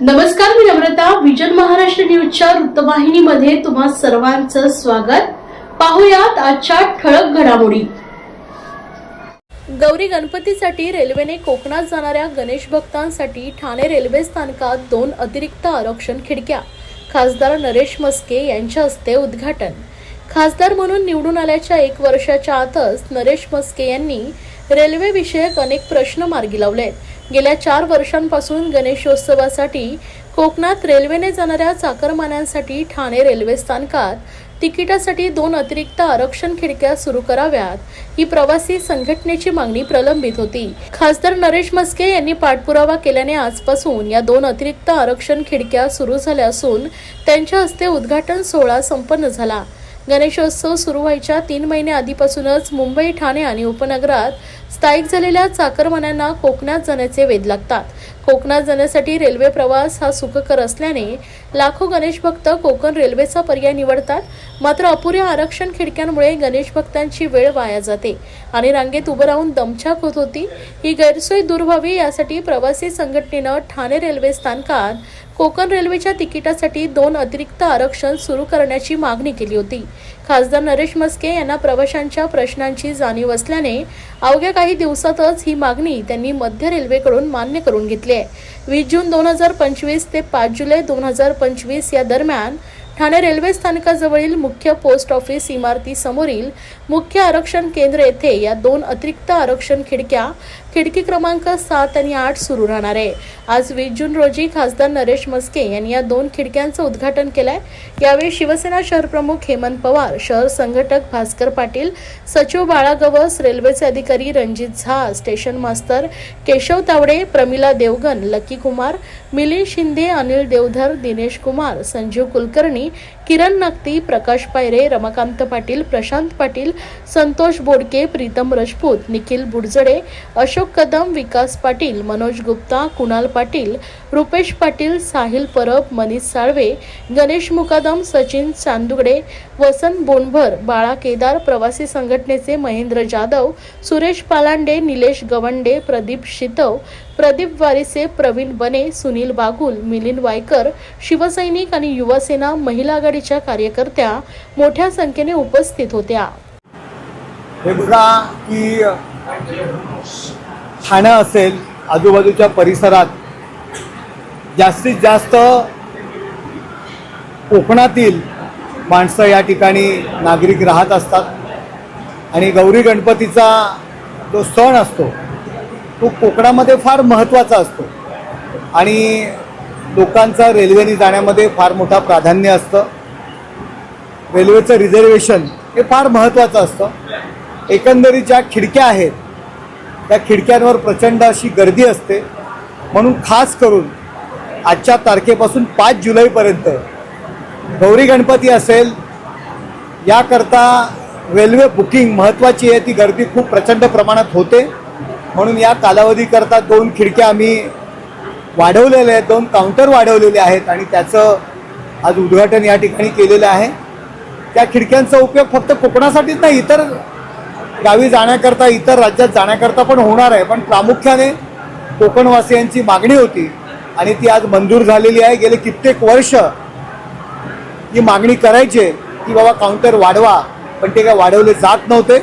नमस्कार, मी नम्रता. विजन महाराष्ट्र न्यूजच्या वृत्तवाहिनीमध्ये तुम्हा सर्वांचं स्वागत. पाहुयात आजच्या ठळक घडामोडी. गौरी गणपतीसाठी रेल्वेने कोकणात जाणाऱ्या गणेश भक्तांसाठी ठाणे रेल्वे स्थानकात 2 अतिरिक्त आरक्षण खिडक्या. खासदार नरेश म्हस्के यांच्या हस्ते उद्घाटन. खासदार म्हणून निवडून आल्याच्या 1 वर्षाच्या आतच नरेश म्हस्के यांनी रेल्वे विषयक अनेक प्रश्न मार्गी लावलेत. गेल्या 4 वर्षांपासून गणेशोत्सवासाठी कोकणात रेल्वेने जाणाऱ्या चाकरमान्यांसाठी ठाणे रेल्वे स्थानकात तिकिटासाठी 2 अतिरिक्त आरक्षण खिडक्या सुरू कराव्यात, ही प्रवासी संघटनेची मागणी प्रलंबित होती. खासदार नरेश म्हस्के यांनी पाठपुरावा केल्याने आजपासून या 2 अतिरिक्त आरक्षण खिडक्या सुरू झाल्या असून त्यांच्या हस्ते उद्घाटन सोहळा संपन्न झाला. गणेशोत्सव सुरू व्हायच्या 3 महिने आधीपासूनच मुंबई, ठाणे आणि उपनगरात स्थायिक झालेल्या चाकरमान्यांना कोकणात जाण्याचे वेध लागतात. कोकणात जाण्यासाठी रेल्वे प्रवास हा सुखकर असल्याने लाखो गणेश भक्त कोकण रेल्वेचा पर्याय निवडतात. मात्र अपुऱ्या आरक्षण खिडक्यांमुळे गणेश भक्तांची वेळ वाया जाते आणि रांगेत उभं राहून दमछाक होत होती. ही गैरसोय दूर व्हावी यासाठी प्रवासी संघटनेनं ठाणे रेल्वे स्थानकात कोकण रेल्वेच्या तिकिटासाठी 2 अतिरिक्त आरक्षण सुरू करण्याची मागणी केली होती. खासदार नरेश म्हस्के यांना प्रवाशांच्या प्रश्नांची जाणीव असल्याने अवघ्या काही दिवसातच ही मागणी त्यांनी मध्य रेल्वेकडून मान्य करून घेतली आहे. 20 जून 2025 ते 5 जुलै 2025 या दरम्यान ठाणे रेल्वे स्थानकाजवळील मुख्य पोस्ट ऑफिस इमारती समोरील मुख्य आरक्षण केंद्र येथे या 2 अतिरिक्त आरक्षण खिडकी क्रमांक 7 आणि 8 सुरू राहणार आहे. आज 20 जून रोजी खासदार नरेश म्हस्के यांनी या 2 खिडक्यांचं उद्घाटन केलंय. यावेळी शिवसेना शहर प्रमुख हेमंत पवार, शहर संघटक भास्कर पाटील, सचिव बाळा गवस, रेल्वेचे अधिकारी रणजित झा, स्टेशन मास्तर केशव तावडे, प्रमिला देवगन, लकी कुमार, मिलिंद शिंदे, अनिल देवधर, दिनेश कुमार, संजीव कुलकर्णी, किरण नक्ती, प्रकाश पायरे, रमाकांत पाटील, प्रशांत पाटील, संतोष बोडके, प्रीतम राजपूत, निखिल बुडजडे, अशोक कदम, विकास पाटील, मनोज गुप्ता, कुणाल पाटील, रुपेश पाटील, साहिल परब, मनीष साळवे, गणेश मुकादम, सचिन चांदुगडे, वसंत बोंडभर, बाळा केदार, प्रवासी संघटनेचे महेंद्र जाधव, सुरेश पालांडे, निलेश गवंडे, प्रदीप शितव, प्रदीप वारिसे, प्रवीण बने, सुनील बागुल, मिलिंद वायकर, शिवसैनिक आणि युवासेना महिला आघाडीच्या कार्यकर्त्या मोठ्या संख्येने उपस्थित होत्या. हे बघा की ठाणे असेल आजूबाजूच्या परिसरात जास्तीत जास्त कोकणातील माणसं या ठिकाणी नागरिक राहत असतात आणि गौरी गणपतीचा जो सण असतो तो कोकणामध्ये फार महत्त्वाचा असतो आणि लोकांचा रेल्वेने जाण्यामध्ये फार मोठा प्राधान्य असतं. रेल्वेचं रिझर्वेशन हे फार महत्त्वाचं असतं. एकंदरीत ज्या खिडक्या आहेत त्या खिडक्यांवर प्रचंड अशी गर्दी असते. म्हणून खास करून आजच्या तारखेपासून 5 जुलैपर्यंत गौरी गणपती असेल याकरता रेल्वे बुकिंग महत्त्वाची आहे. ती गर्दी खूप प्रचंड प्रमाणात होते. म्हणून या कालावधीकरता 2 खिडक्या आम्ही वाढवलेल्या आहेत, 2 काउंटर वाढवलेले आहेत आणि त्याचं आज उद्घाटन या ठिकाणी केलेलं आहे. त्या खिडक्यांचा उपयोग फक्त कोकणासाठीच नाही, इतर गावी जाण्याकरता, इतर राज्यात जाण्याकरता पण होणार आहे. पण प्रामुख्याने कोकणवासियांची मागणी होती आणि ती आज मंजूर झालेली आहे. गेले कित्येक वर्ष ही मागणी करायची की बाबा काउंटर वाढवा, पण ते काय वाढवले जात नव्हते.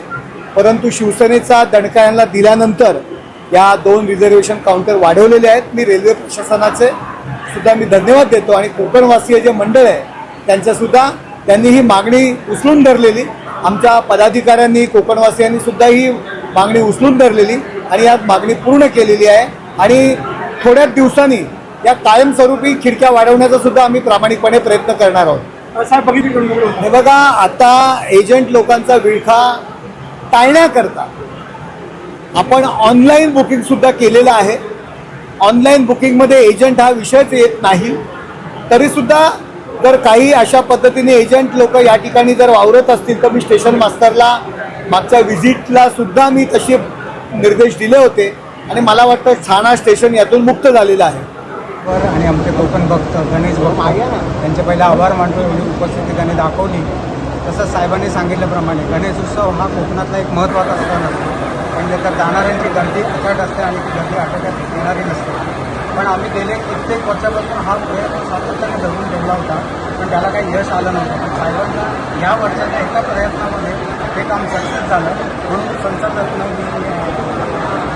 परंतु शिवसेनेचा दणका यांना दिल्यानंतर या 2 रिझर्वेशन काउंटर वाढवलेले आहेत. मी रेल्वे प्रशासनाचे सुद्धा मी धन्यवाद देतो आणि कोकणवासीय जे मंडळ आहे त्यांच्यासुद्धा त्यांनी ही मागणी उचलून धरलेली. आमच्या पदाधिकाऱ्यांनी, कोकणवासियांनी सुद्धा ही मागणी उचलून धरलेली आणि यात मागणी पूर्ण केलेली आहे आणि थोड्याच दिवसांनी या कायमस्वरूपी खिडक्या वाढवण्याचा सुद्धा आम्ही प्रामाणिकपणे प्रयत्न करणार आहोत. हे बघा, आता एजंट लोकांचा विळखा टाळण्याकरता आपण ऑनलाईन बुकिंग सुद्धा केलेलं आहे. ऑनलाईन बुकिंगमध्ये एजंट हा विषयच येत नाही. तरीसुद्धा जर काही अशा पद्धतीने एजंट लोक या ठिकाणी जर वावरत असतील तर मी स्टेशन मास्टरला मागच्या व्हिजिटला सुद्धा मी तसे निर्देश दिले होते आणि मला वाटतं ठाणा स्टेशन यातून मुक्त झालेलं आहे. आणि आमचे कोकण भक्त, गणेश भक्त त्यांचे पहिले आभार मानतो. एवढी उपस्थिती त्यांनी दाखवली. तसंच साहेबांनी सांगितल्याप्रमाणे गणेशोत्सव हा कोकणातला एक महत्त्वाचा सण असतो. म्हणजे तर जाणाऱ्यांची गर्दी प्रचंड असते आणि ती गर्दी आटोक्यात येणारी नसते. पण आम्ही गेले कित्येक वर्षापासून हा प्रयत्न सातत्याने धरून ठेवला होता, पण त्याला काही यश आलं नव्हतं. पण साहेबांना या वर्षाच्या एका प्रयत्नामध्ये हे काम सक्सेस झालं, म्हणून संसद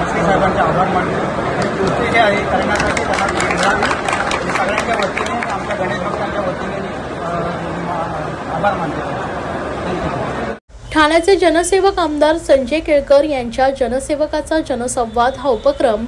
श्री साहेबांचे आभार मानले. आणि पुढचे जे आहे करण्यासाठी त्यांना मिळावी सगळ्यांच्या वतीने आमच्या गणेश भक्तांच्या वतीने आभार मानले. थँक्यू. ठाण्याचे जनसेवक आमदार संजय केळकर यांच्या जनसेवकाचा जनसंवाद हा उपक्रम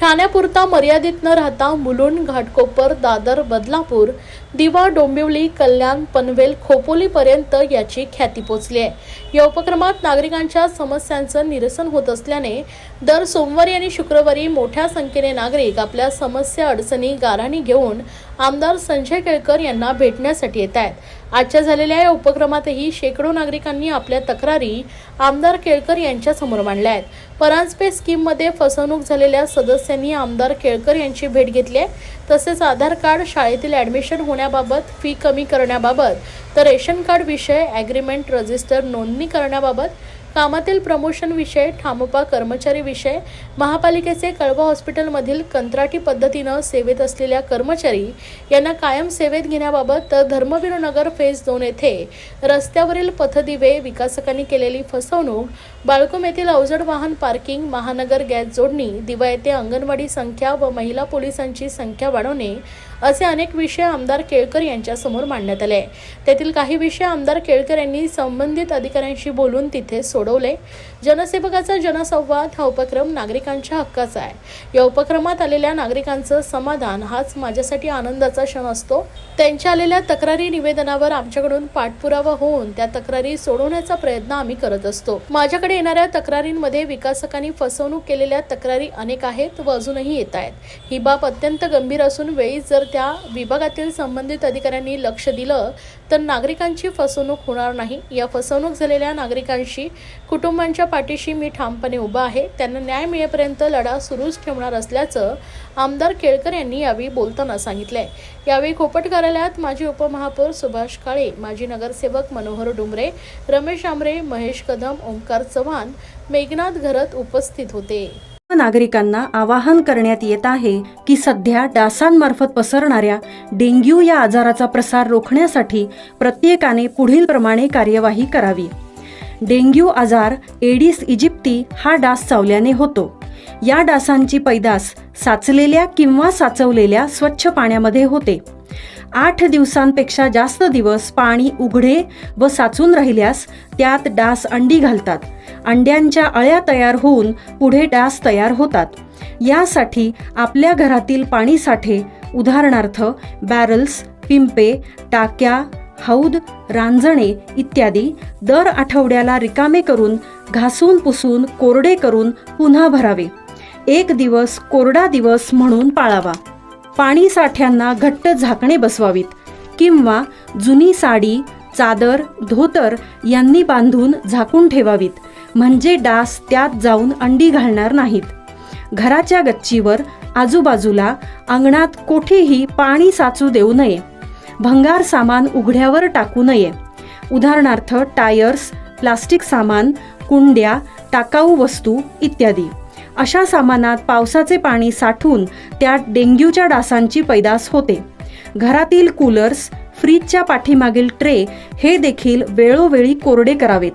ठाण्यापुरता मर्यादित न राहता मुलुंड, घाटकोपर, दादर, बदलापूर, दिवा, डोंबिवली, कल्याण, पनवेल, खोपोलीपर्यंत याची ख्याती पोचली आहे. या उपक्रमात नागरिकांच्या समस्यांचं निरसन होत असल्याने दर सोमवारी आणि शुक्रवारी मोठ्या संख्येने नागरिक आपल्या समस्या, अडचणी, गाऱ्हाणी घेऊन आमदार संजय केळकर यांना भेटण्यासाठी येत आहेत. आजच्या झालेल्या या उपक्रमातही शेकडो नागरिकांनी आपल्या तक्रारी आमदार केळकर यांच्या समोर मांडल्या आहेत. परांजपे स्कीममध्ये फसवणूक झालेल्या सदस्यांनी आमदार केळकर यांची भेट घेतली आहे. तसेच आधार कार्ड, शाळेतील ॲडमिशन होण्याबाबत, फी कमी करण्याबाबत, तर रेशन कार्ड विषय, ॲग्रीमेंट, रजिस्टर नोंदणी करण्याबाबत, कामातील प्रमोशन विषय, ठामपा कर्मचारी विषय, महापालिकेचे कळवा हॉस्पिटलमधील कंत्राटी पद्धतीनं सेवेत असलेल्या कर्मचारी यांना कायम सेवेत घेण्याबाबत, तर धर्मवीर नगर फेज 2 येथे रस्त्यावरील पथदिवे विकासकांनी केलेली फसवणूक, बाळकोम येथील अवजड वाहन पार्किंग, महानगर गॅस जोडणी, दिवा येथे अंगणवाडी संख्या व महिला पोलिसांची संख्या वाढवणे असे अनेक विषय आमदार केळकर यांच्या समोर मांडण्यात आले. त्यातील काही विषय आमदार केळकर यांनी संबंधित अधिकाऱ्यांशी बोलून तिथे सोडवले. जनसेवकाचा जनसंवाद हा उपक्रम नागरिकांच्या हक्काचा आहे. या उपक्रमात आलेल्या नागरिकांचं समाधान हाच माझ्यासाठी आनंदाचा क्षण असतो. त्यांच्या आलेल्या तक्रारी निवेदनावर आमच्याकडून पाठपुरावा होऊन त्या तक्रारी सोडवण्याचा प्रयत्न आम्ही करत असतो. माझ्याकडे येणाऱ्या तक्रारींमध्ये विकासकांनी फसवणूक केलेल्या तक्रारी अनेक आहेत व अजूनही येत आहेत. ही बाब अत्यंत गंभीर असून वेळीच जर त्या विभागातील संबंधित अधिकाऱ्यांनी लक्ष दिलं तर नागरिकांची फसवणूक होणार नाही. या फसवणूक झालेल्या नागरिकांशी कुटुंबांच्या पाठीशी मी ठामपणे उभा आहे. त्यांना न्याय मिळेपर्यंत लढा सुरूच ठेवणार असल्याचं आमदार केळकर यांनी यावेळी बोलताना सांगितलंय. यावेळी खोपट कार्यालयात माजी उपमहापौर सुभाष काळे, माजी नगरसेवक मनोहर डुमरे, रमेश आमरे, महेश कदम, ओंकार चव्हाण, मेघनाथ घरत उपस्थित होते. नागरिकांना आवाहन करण्यात येत आहे की सध्या डासांमार्फत पसरणाऱ्या डेंग्यू या आजाराचा प्रसार रोखण्यासाठी प्रत्येकाने पुढील प्रमाणे कार्यवाही करावी. डेंग्यू आजार एडिस इजिप्ती हा डास चावल्याने होतो. या डासांची पैदास साचलेल्या किंवा साचवलेल्या स्वच्छ पाण्यामध्ये होते. 8 दिवसांपेक्षा जास्त दिवस पाणी उघडे व साचून राहिल्यास त्यात डास अंडी घालतात. अंड्यांच्या अळ्या तयार होऊन पुढे डास तयार होतात. यासाठी आपल्या घरातील पाणीसाठे उदाहरणार्थ बॅरल्स, पिंपे, टाक्या, हौद, रांजणे इत्यादी दर आठवड्याला रिकामे करून घासून पुसून कोरडे करून पुन्हा भरावे. 1 दिवस कोरडा दिवस म्हणून पाळावा. पाणी साठ्यांना घट्ट झाकणे बसवावीत किंवा जुनी साडी, चादर, धोतर यांनी बांधून झाकून ठेवावीत, म्हणजे डास त्यात जाऊन अंडी घालणार नाहीत. घराच्या गच्चीवर, आजूबाजूला, अंगणात कोठेही पाणी साचू देऊ नये. भंगार सामान उघड्यावर टाकू नये. उदाहरणार्थ टायर्स, प्लास्टिक सामान, कुंड्या, टाकाऊ वस्तू इत्यादी. अशा सामानात पावसाचे पाणी साठून त्यात डेंग्यूच्या डासांची पैदास होते. घरातील कूलर्स, फ्रीजच्या पाठीमागील ट्रे हे देखील वेळोवेळी कोरडे करावेत.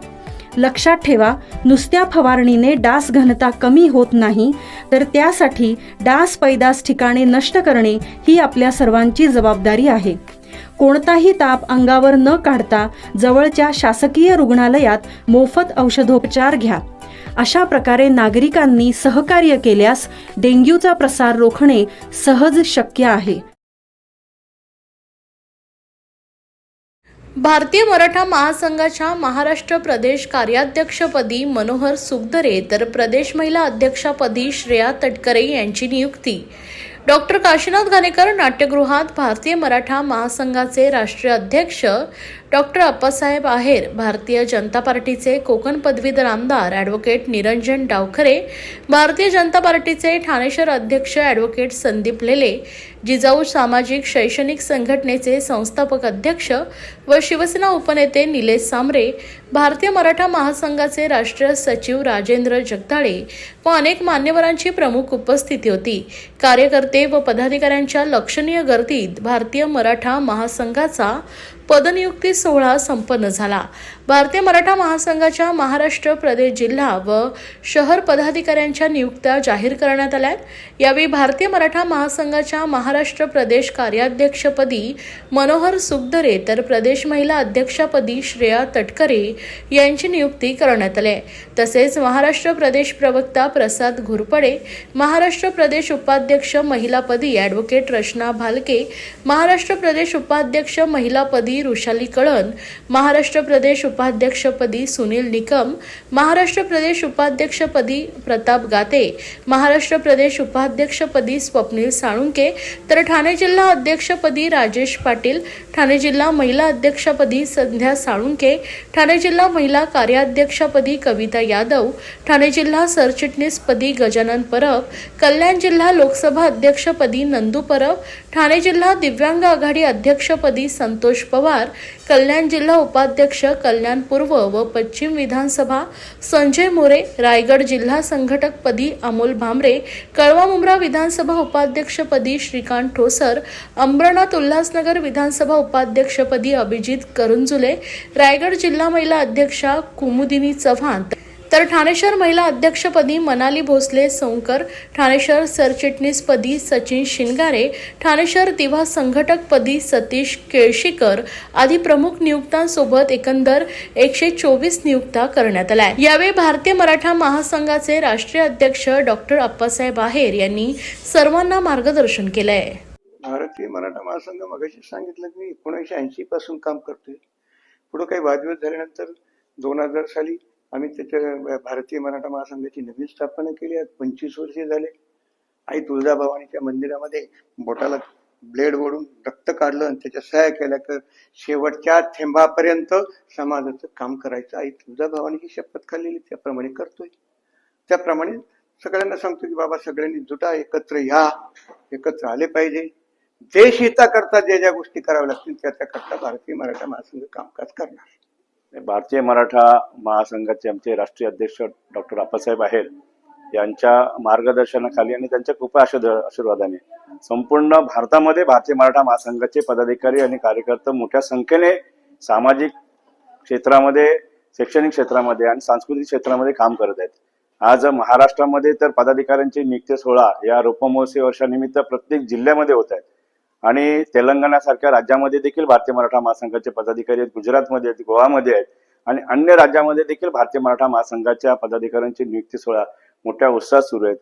लक्षात ठेवा, नुसत्या फवारणीने डास घनता कमी होत नाही, तर त्यासाठी डास पैदास ठिकाणे नष्ट करणे ही आपल्या सर्वांची जबाबदारी आहे. कोणताही ताप अंगावर न काढता जवळच्या शासकीय रुग्णालयात मोफत औषधोपचार घ्या. अशा प्रकारे नागरिकांनी सहकार्य केल्यास डेंग्यूचा प्रसार रोखणे सहज शक्य आहे. भारतीय मराठा महासंघाच्या महाराष्ट्र प्रदेश कार्याध्यक्षपदी मनोहर सुगदरे तर प्रदेश महिला अध्यक्षपदी श्रेया तटकरे यांची नियुक्ती. डॉक्टर काशीनाथ घाणेकर नाट्यगृहात भारतीय मराठा महासंघाचे राष्ट्रीय अध्यक्ष डॉक्टर अप्पासाहेब आहेर, भारतीय जनता पार्टीचे कोकण पदवीधर आमदार ॲडव्होकेट निरंजन डावखरे, भारतीय जनता पार्टीचे ठाणे शहर अध्यक्ष ॲडव्होकेट संदीप लेले, जिजाऊ सामाजिक शैक्षणिक संघटनेचे संस्थापक अध्यक्ष व शिवसेना उपनेते निलेश सांबरे, भारतीय मराठा महासंघाचे राष्ट्रीय सचिव राजेंद्र जगदाळे व अनेक मान्यवरांची प्रमुख उपस्थिती होती. कार्यकर्ते व पदाधिकाऱ्यांच्या लक्षणीय गर्दीत भारतीय मराठा महासंघाचा पदनियुक्ती सोहळा संपन्न झाला. भारतीय मराठा महासंघाच्या महाराष्ट्र प्रदेश जिल्हा व शहर पदाधिकाऱ्यांच्या नियुक्त्या जाहीर करण्यात आल्या. यावेळी भारतीय मराठा महासंघाच्या महाराष्ट्र प्रदेश कार्याध्यक्षपदी मनोहर सुखदरे तर प्रदेश महिला अध्यक्षपदी श्रेया तटकरे यांची नियुक्ती करण्यात आली. तसेच महाराष्ट्र प्रदेश प्रवक्ता प्रसाद घोरपडे, महाराष्ट्र प्रदेश उपाध्यक्ष महिलापदी ॲडव्होकेट रचना भालके, महाराष्ट्र प्रदेश उपाध्यक्ष महिलापदी रुशाली कळण, महाराष्ट्र प्रदेश उपाध्यक्षपदी सुनील निकम, महाराष्ट्र प्रदेश उपाध्यक्षपदी प्रताप गाते, महाराष्ट्र प्रदेश उपाध्यक्षपदी स्वप्नील साळुंके तर ठाणे जिल्हा अध्यक्षपदी राजेश पाटील, ठाणे जिल्हा महिला अध्यक्षपदी संध्या साळुंके, ठाणे जिल्हा महिला कार्याध्यक्षपदी कविता यादव, ठाणे जिल्हा सरचिटणीसपदी गजानन परब, कल्याण जिल्हा लोकसभा अध्यक्षपदी नंदू परब, ठाणे जिल्हा दिव्यांग आघाडी अध्यक्षपदी संतोष पवार, कल्याण जिल्हा उपाध्यक्ष कल्याण पूर्व व पश्चिम विधानसभा संजय मोरे, रायगड जिल्हा संघटकपदी अमोल भामरे, कळवा मुंब्रा विधानसभा उपाध्यक्षपदी श्रीकांत ठोसर, अंबरनाथ उल्हासनगर विधानसभा उपाध्यक्षपदी अभिजित करंजुले, रायगड जिल्हा महिला अध्यक्षा कुमुदिनी चव्हाण तर ठाणे शहर महिला अध्यक्षपदी मनाली भोसले सौंकर, ठाणे शहर सरचिटणीसपदी सचिन शिंगारे, ठाणे शहर दिवा संघटकपदी सतीश केळशीकर आदी प्रमुख नियुक्तांसोबत एकंदर 124 नियुक्त्या करण्यात आल्या. यावेळी भारतीय मराठा महासंघाचे राष्ट्रीय अध्यक्ष डॉक्टर अप्पासाहेब आहेर यांनी सर्वांना मार्गदर्शन केलंय. भारतीय मराठा महासंघ मगाशी सांगितलं की मी 1980 पासून काम करतोय. पुढे काही वादविवाद झाल्यानंतर 2000 साली आम्ही त्याच्या भारतीय मराठा महासंघाची नवीन स्थापना केली. आज 25 वर्षे झाले. आई तुळजाभवानीच्या मंदिरामध्ये बोटाला ब्लेड ओढून रक्त काढलं आणि त्याच्या सह्या केल्या तर शेवटच्या थेंबापर्यंत समाजाचं काम करायचं. आई तुळजाभवानीची शपथ खाल्लेली त्याप्रमाणे करतोय. त्याप्रमाणे सगळ्यांना सांगतो की बाबा सगळ्यांनी जुटा, एकत्र या, एकत्र आले पाहिजे. देश हिताकरता ज्या ज्या गोष्टी कराव्या लागतील त्याच्याकरता भारतीय मराठा महासंघ कामकाज करणार. भारतीय मराठा महासंघाचे आमचे राष्ट्रीय अध्यक्ष डॉक्टर अप्पासाहेब आहेर यांच्या मार्गदर्शनाखाली आणि त्यांच्या कृपा आशीर्वादाने संपूर्ण भारतामध्ये भारतीय मराठा महासंघाचे पदाधिकारी आणि कार्यकर्ते मोठ्या संख्येने सामाजिक क्षेत्रामध्ये, शैक्षणिक क्षेत्रामध्ये आणि सांस्कृतिक क्षेत्रामध्ये काम करत आहेत. आज महाराष्ट्रामध्ये तर पदाधिकाऱ्यांची नियुक्ती सोहळा या रोपमहोत्सवी वर्षानिमित्त प्रत्येक जिल्ह्यामध्ये होत आहेत आणि तेलंगणासारख्या राज्यामध्ये देखील भारतीय मराठा महासंघाचे पदाधिकारी आहेत, गुजरातमध्ये आहेत, गोवामध्ये आहेत आणि अन्य राज्यामध्ये देखील भारतीय मराठा महासंघाच्या पदाधिकाऱ्यांची नियुक्ती सोहळा मोठ्या उत्साहात सुरू आहेत.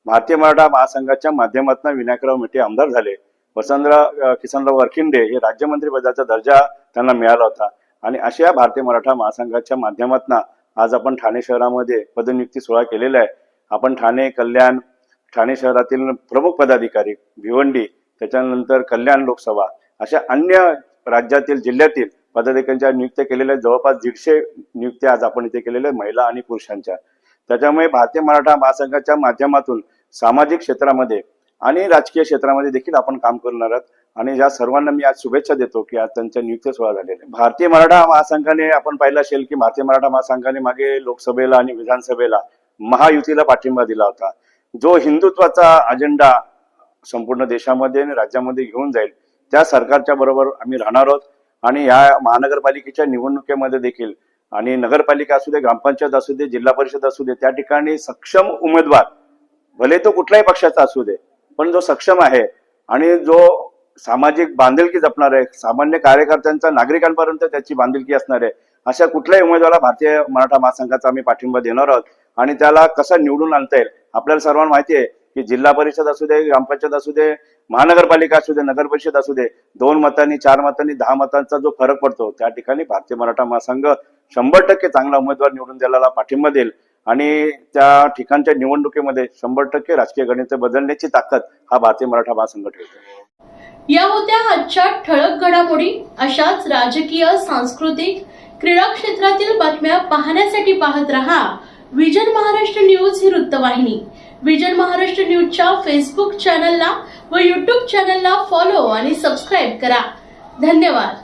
भारतीय मराठा महासंघाच्या माध्यमातून विनायकराव मेटे आमदार झाले. वसंतराव किसनराव वरखिंडे हे राज्यमंत्री पदाचा दर्जा त्यांना मिळाला होता आणि अशा भारतीय मराठा महासंघाच्या माध्यमातून आज आपण ठाणे शहरामध्ये पदनियुक्ती सोहळा केलेला आहे. आपण ठाणे, कल्याण, ठाणे शहरातील प्रमुख पदाधिकारी, भिवंडी, त्याच्यानंतर कल्याण लोकसभा अशा अन्य राज्यातील जिल्ह्यातील पदाधिकाऱ्यांच्या नियुक्त्या केलेल्या जवळपास 150 नियुक्त्या आज आपण इथे केलेल्या महिला आणि पुरुषांच्या. त्याच्यामुळे भारतीय मराठा महासंघाच्या माध्यमातून सामाजिक क्षेत्रामध्ये आणि राजकीय क्षेत्रामध्ये देखील आपण काम करणार आहोत आणि या सर्वांना मी आज शुभेच्छा देतो की आज त्यांच्या नियुक्ती सोहळा झालेला आहे. भारतीय मराठा महासंघाने आपण पाहिलं असेल की भारतीय मराठा महासंघाने मागे लोकसभेला आणि विधानसभेला महायुतीला पाठिंबा दिला होता. जो हिंदुत्वाचा अजेंडा संपूर्ण देशामध्ये आणि राज्यामध्ये घेऊन जाईल त्या सरकारच्या बरोबर आम्ही राहणार आहोत आणि या महानगरपालिकेच्या निवडणुकीमध्ये देखील आणि नगरपालिका असू दे, ग्रामपंचायत असू दे, जिल्हा परिषद असू दे, त्या ठिकाणी सक्षम उमेदवार, भले तो कुठल्याही पक्षाचा असू दे, पण जो सक्षम आहे आणि जो सामाजिक बांधिलकी जपणार आहे, सामान्य कार्यकर्त्यांचा नागरिकांपर्यंत त्याची बांधिलकी असणार आहे, अशा कुठल्याही उमेदवाराला भारतीय मराठा महासंघाचा आम्ही पाठिंबा देणार आहोत. आणि त्याला कसं निवडून आणता येईल आपल्याला सर्वांना माहिती आहे की जिल्हा परिषद असू दे, ग्रामपंचायत असू दे, महानगरपालिका असू दे, नगर परिषद असू दे, 2 मतांनी, 4 मतांनी, 10 मतांचा जो फरक पडतो त्या ठिकाणी भारतीय मराठा महासंघ 100% चांगला उमेदवार निवडून द्यायला पाठिंबा देईल आणि त्या ठिकाणच्या निवडणुकीमध्ये 100% राजकीय गणित बदलण्याची ताकद हा भारतीय मराठा महासंघ ठेवतो. या होत्या आजच्या ठळक घडामोडी. अशाच राजकीय, सांस्कृतिक, क्रीडा क्षेत्रातील बातम्या पाहण्यासाठी पाहत रहा विजन महाराष्ट्र न्यूज ही वृत्तवाहिनी. विजन महाराष्ट्र न्यूजच्या फेसबुक चॅनलला व युट्यूब चॅनलला फॉलो आणि सबस्क्राईब करा. धन्यवाद.